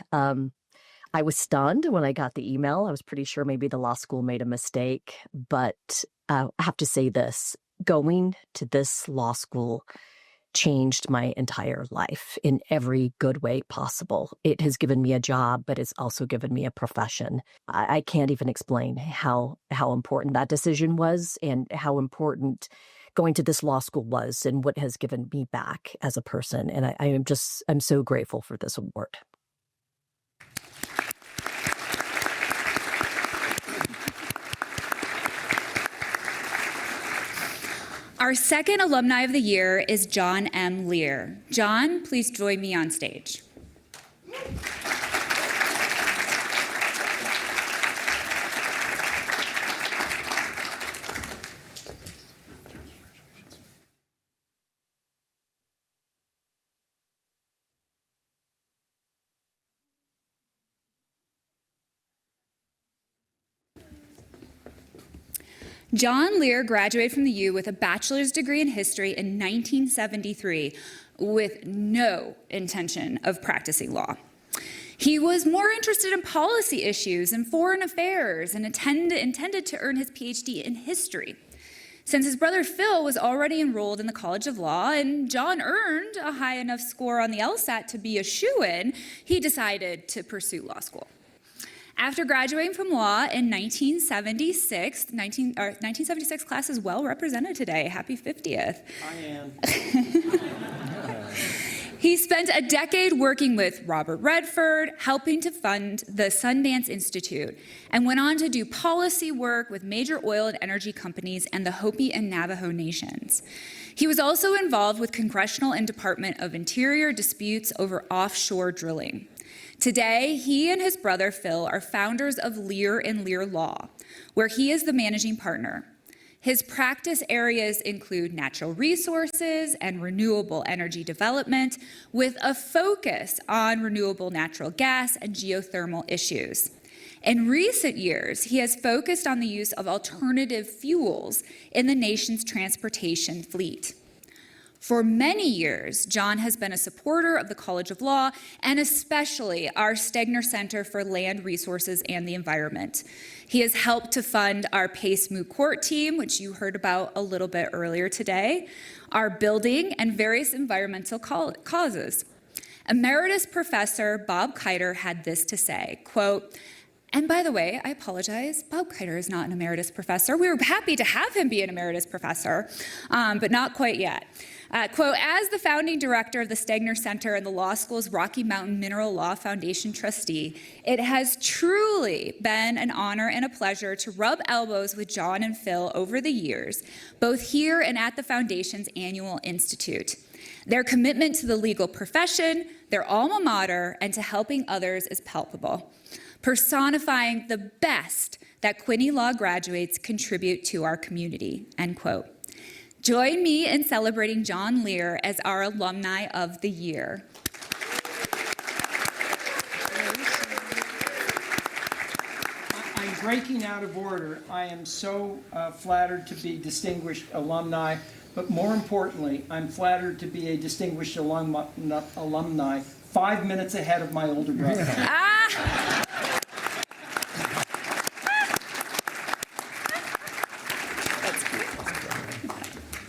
I was stunned when I got the email. I was pretty sure maybe the law school made a mistake, but I have to say this, going to this law school changed my entire life in every good way possible. It has given me a job, but it's also given me a profession. I can't even explain how important that decision was and how important going to this law school was and what has given me back as a person. And I'm so grateful for this award. Our second Alumni of the Year is John M. Lear. John, please join me on stage. John Lear graduated from the U with a bachelor's degree in history in 1973 with no intention of practicing law. He was more interested in policy issues and foreign affairs and intended to earn his PhD in history. Since his brother Phil was already enrolled in the College of Law and John earned a high enough score on the LSAT to be a shoo-in, he decided to pursue law school. After graduating from law in 1976 class is well represented today. Happy 50th. I am. He spent a decade working with Robert Redford, helping to fund the Sundance Institute, and went on to do policy work with major oil and energy companies and the Hopi and Navajo nations. He was also involved with Congressional and Department of Interior disputes over offshore drilling. Today, he and his brother Phil are founders of Lear and Lear Law, where he is the managing partner. His practice areas include natural resources and renewable energy development, with a focus on renewable natural gas and geothermal issues. In recent years, he has focused on the use of alternative fuels in the nation's transportation fleet. For many years, John has been a supporter of the College of Law and especially our Stegner Center for Land Resources and the Environment. He has helped to fund our PACE Moot Court team, which you heard about a little bit earlier today, our building, and various environmental causes. Emeritus Professor Bob Kiter had this to say, quote, and by the way, I apologize, Bob Kiter is not an emeritus professor. We were happy to have him be an emeritus professor, but not quite yet. Quote, as the founding director of the Stegner Center and the law school's Rocky Mountain Mineral Law Foundation trustee, it has truly been an honor and a pleasure to rub elbows with John and Phil over the years, both here and at the foundation's annual institute. Their commitment to the legal profession, their alma mater, and to helping others is palpable, personifying the best that Quinney Law graduates contribute to our community, end quote. Join me in celebrating John Lear as our Alumni of the Year. I'm breaking out of order. I am so flattered to be distinguished alumni, but more importantly, I'm flattered to be a distinguished alumni 5 minutes ahead of my older brother.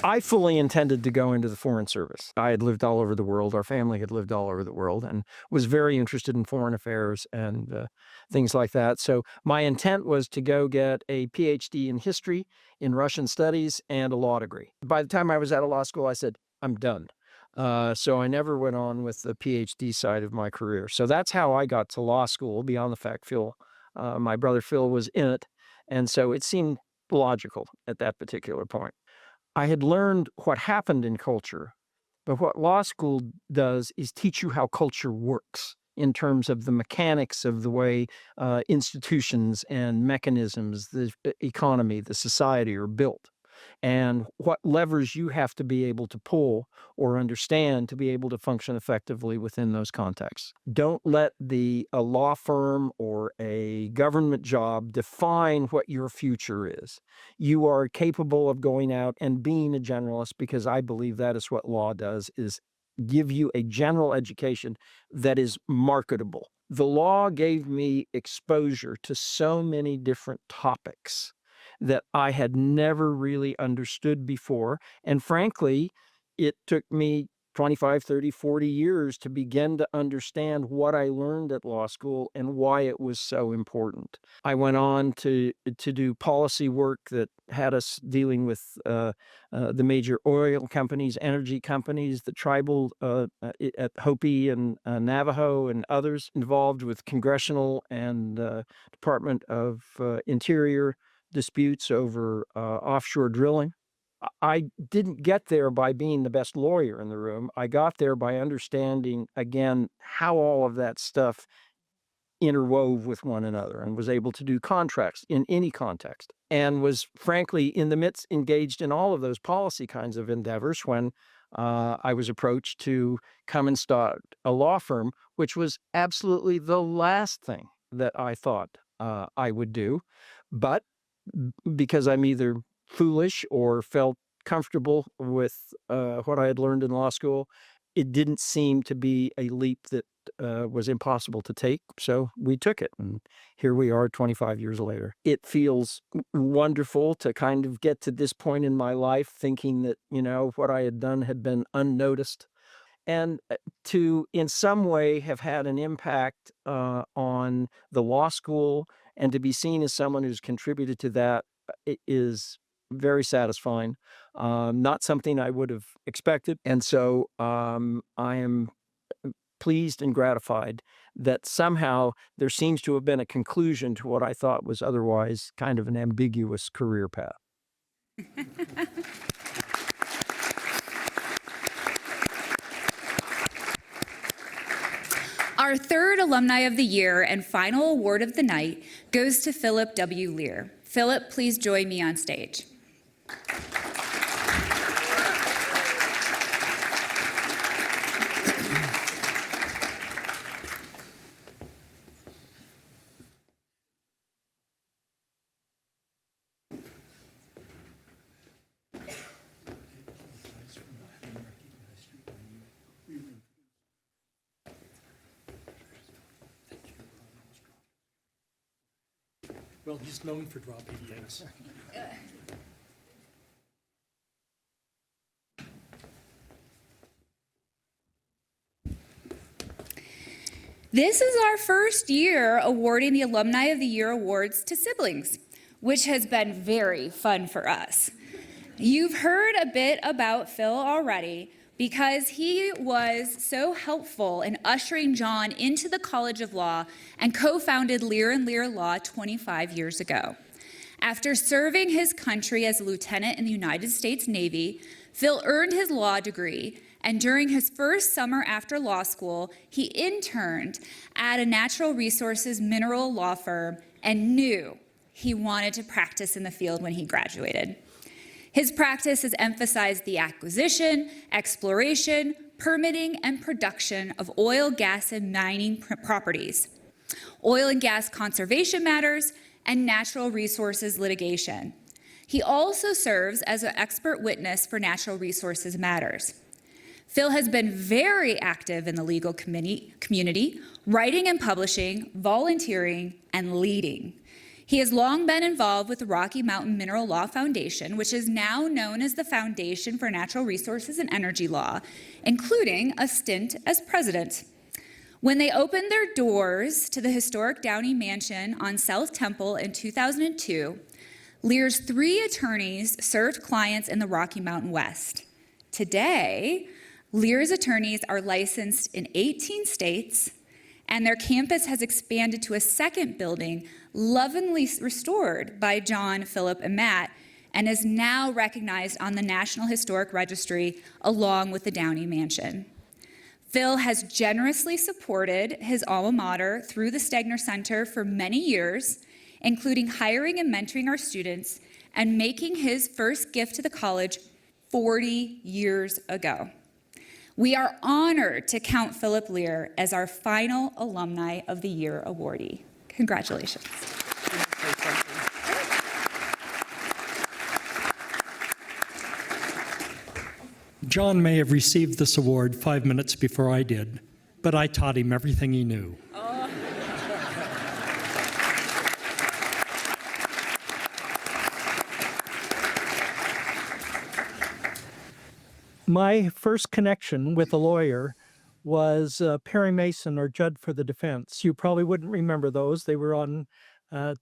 I fully intended to go into the Foreign Service. I had lived all over the world. Our family had lived all over the world and was very interested in foreign affairs and things like that. So my intent was to go get a PhD in history, in Russian studies, and a law degree. By the time I was out of law school, I said, I'm done. So I never went on with the PhD side of my career. So that's how I got to law school, beyond the fact my brother Phil was in it. And so it seemed logical at that particular point. I had learned what happened in culture, but what law school does is teach you how culture works in terms of the mechanics of the way institutions and mechanisms, the economy, the society are built, and what levers you have to be able to pull or understand to be able to function effectively within those contexts. Don't let a law firm or a government job define what your future is. You are capable of going out and being a generalist, because I believe that is what law does, is give you a general education that is marketable. The law gave me exposure to so many different topics that I had never really understood before. And frankly, it took me 25, 30, 40 years to begin to understand what I learned at law school and why it was so important. I went on to do policy work that had us dealing with the major oil companies, energy companies, the tribal at Hopi and Navajo and others, involved with congressional and Department of Interior disputes over offshore drilling. I didn't get there by being the best lawyer in the room. I got there by understanding, again, how all of that stuff interwove with one another, and was able to do contracts in any context, and was frankly in the midst engaged in all of those policy kinds of endeavors when I was approached to come and start a law firm, which was absolutely the last thing that I thought I would do. But because I'm either foolish or felt comfortable with what I had learned in law school, it didn't seem to be a leap that was impossible to take. So we took it. And here we are 25 years later. It feels wonderful to kind of get to this point in my life thinking that, what I had done had been unnoticed. And to, in some way, have had an impact on the law school and to be seen as someone who's contributed to that is very satisfying. Not something I would have expected. And so I am pleased and gratified that somehow there seems to have been a conclusion to what I thought was otherwise kind of an ambiguous career path. Our third Alumni of the Year and final award of the night goes to Philip W. Lear. Philip, please join me on stage. Well, he's known for dropping things. This is our first year awarding the Alumni of the Year awards to siblings, which has been very fun for us. You've heard a bit about Phil already because he was so helpful in ushering John into the College of Law and co-founded Lear & Lear Law 25 years ago. After serving his country as a lieutenant in the United States Navy, Phil earned his law degree, and during his first summer after law school, he interned at a natural resources mineral law firm and knew he wanted to practice in the field when he graduated. His practice has emphasized the acquisition, exploration, permitting, and production of oil, gas, and mining properties, oil and gas conservation matters, and natural resources litigation. He also serves as an expert witness for natural resources matters. Phil has been very active in the legal community, writing and publishing, volunteering, and leading. He has long been involved with the Rocky Mountain Mineral Law Foundation, which is now known as the Foundation for Natural Resources and Energy Law, including a stint as president. When they opened their doors to the historic Downey Mansion on South Temple in 2002, Lear's 3 attorneys served clients in the Rocky Mountain West. Today, Lear's attorneys are licensed in 18 states, and their campus has expanded to a second building, lovingly restored by John, Philip, and Matt, and is now recognized on the National Historic Registry along with the Downey Mansion. Phil has generously supported his alma mater through the Stegner Center for many years, including hiring and mentoring our students and making his first gift to the college 40 years ago. We are honored to count Philip Lear as our final Alumni of the Year awardee. Congratulations. John may have received this award 5 minutes before I did, but I taught him everything he knew. My first connection with a lawyer was Perry Mason or Judd for the Defense. You probably wouldn't remember those. They were on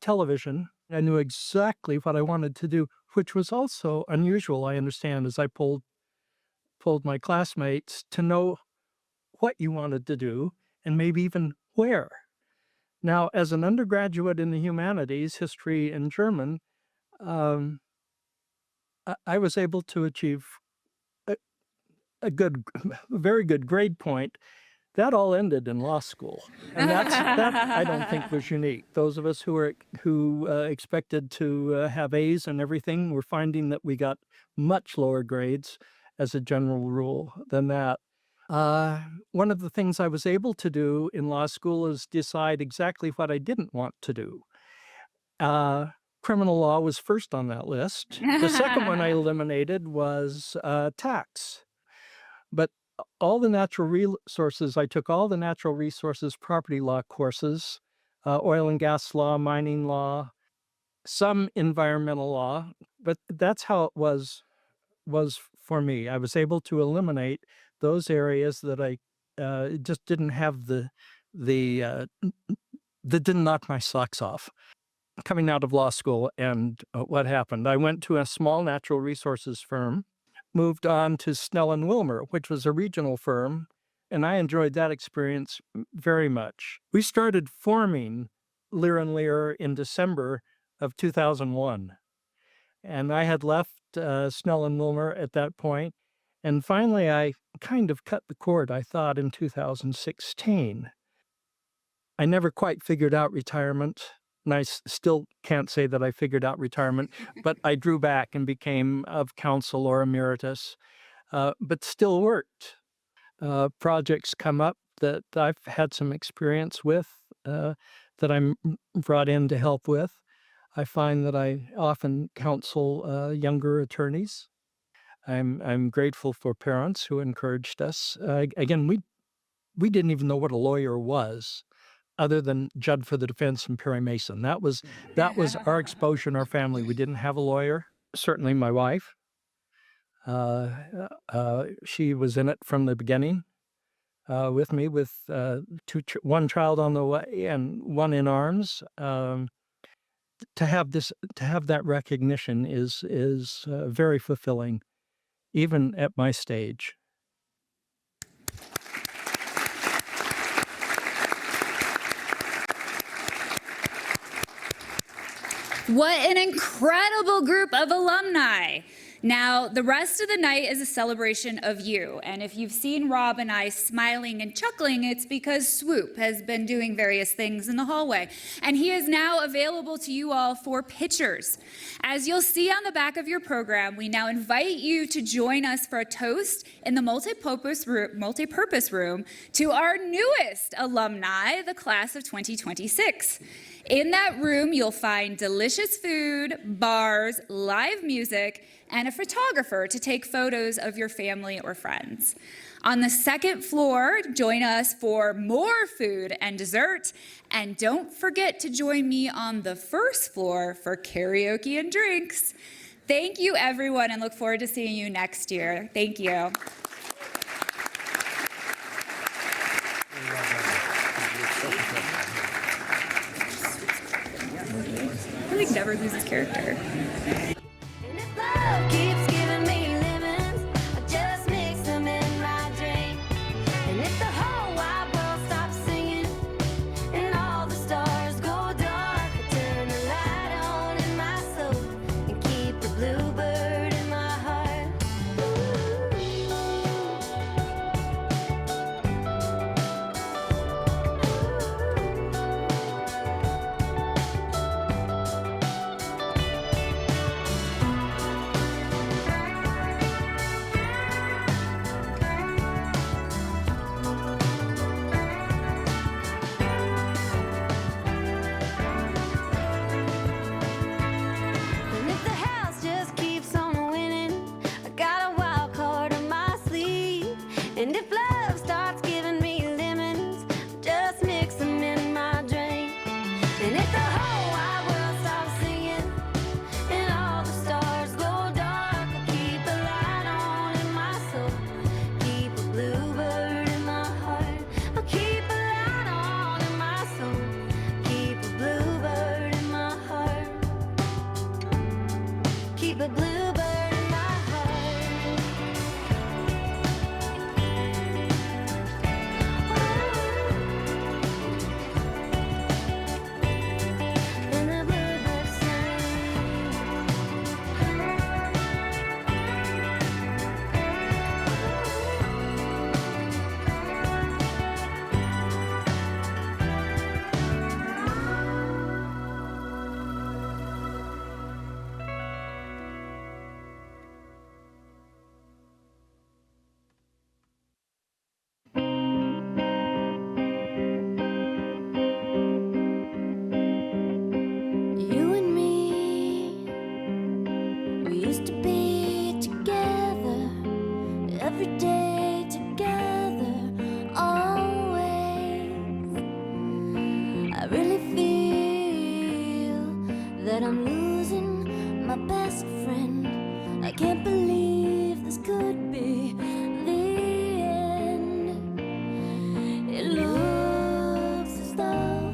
television. I knew exactly what I wanted to do, which was also unusual, I understand, as I pulled my classmates to know what you wanted to do and maybe even where. Now, as an undergraduate in the humanities, history and German, I was able to achieve a very good grade point. That all ended in law school, and that I don't think was unique. Those of us who expected to have A's and everything were finding that we got much lower grades as a general rule than that. One of the things I was able to do in law school is decide exactly what I didn't want to do. Criminal law was first on that list. The second one I eliminated was tax. But all the natural resources. I took all the natural resources property law courses, oil and gas law, mining law, some environmental law, but that's how it was for me. I was able to eliminate those areas that I just didn't have that didn't knock my socks off. Coming out of law school, and what happened? I went to a small natural resources firm, moved on to Snell and Wilmer, which was a regional firm, and I enjoyed that experience very much. We started forming Lear and Lear in December of 2001. And I had left Snell and Wilmer at that point. And finally, I kind of cut the cord, I thought, in 2016. I never quite figured out retirement. And I still can't say that I figured out retirement, but I drew back and became of counsel or emeritus, but still worked. Projects come up that I've had some experience with, that I'm brought in to help with. I find that I often counsel younger attorneys. I'm grateful for parents who encouraged us. Again, we didn't even know what a lawyer was, other than Judd for the defense and Perry Mason. That was our exposure in our family. We didn't have a lawyer. Certainly, my wife. She was in it from the beginning with me, with one child on the way and one in arms. To have that recognition is very fulfilling, even at my stage. What an incredible group of alumni. Now, the rest of the night is a celebration of you. And if you've seen Rob and I smiling and chuckling, it's because Swoop has been doing various things in the hallway. And he is now available to you all for pictures. As you'll see on the back of your program, we now invite you to join us for a toast in the multi-purpose room to our newest alumni, the class of 2026. In that room, you'll find delicious food, bars, live music, and a photographer to take photos of your family or friends. On the second floor, join us for more food and dessert. And don't forget to join me on the first floor for karaoke and drinks. Thank you, everyone, and look forward to seeing you next year. Thank you. He never loses character. Used to be together every day together. best friend. I can't believe this could be the end. It looks as though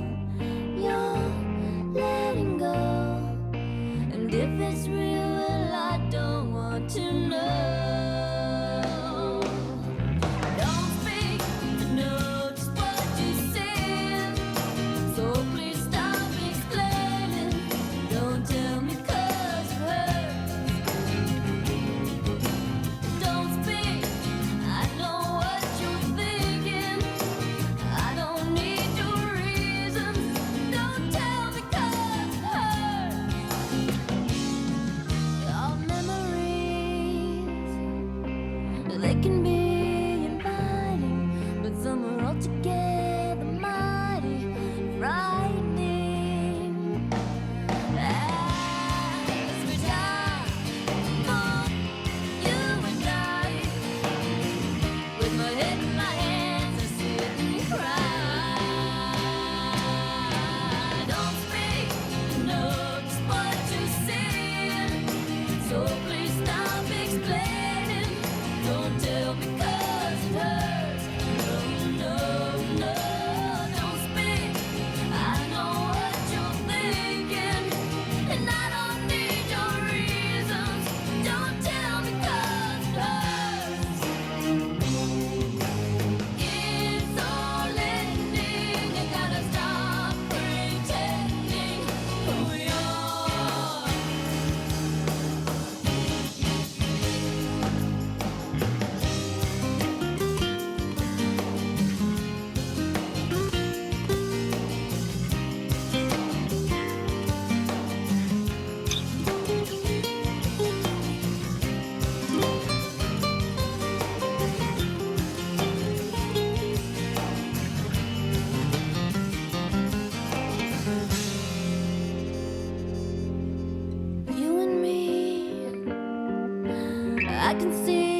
you're letting go, and if it's real, well, I don't want to know. Don't speak, I know just what you said, so please stop explaining. Don't tell me 'cause it hurts. Don't speak, I know what you're thinking. I don't need your reasons. Don't tell me 'cause it hurts. Our memories, they can be inviting, but some are altogether mighty frightening. As we die for you and I, with my head in my hands, I sit and cry. Don't speak, I know just what you're saying, so please stop explaining. Don't tell me 'cause it hurts. No, no, no, don't speak. I know what you're thinking, and I don't need your reasons. Don't tell me 'cause it hurts. It's all ending. You gotta stop pretending who you are. You and me, I can see